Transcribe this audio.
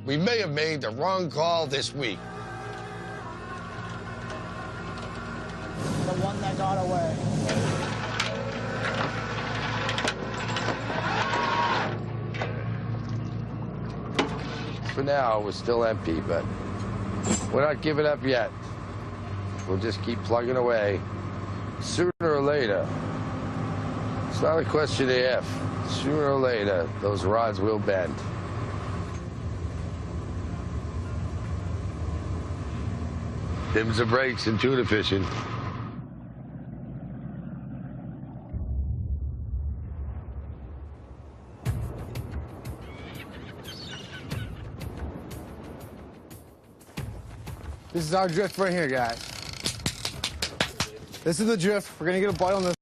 We may have made the wrong call this week. The one that got away. For now, we're still empty, but we're not giving up yet. We'll just keep plugging away. Sooner or later, it's not a question of if. Sooner or later, those rods will bend. Them's the breaks in tuna fishing. This is our drift right here, guys. This is the drift. We're gonna get a bite on this.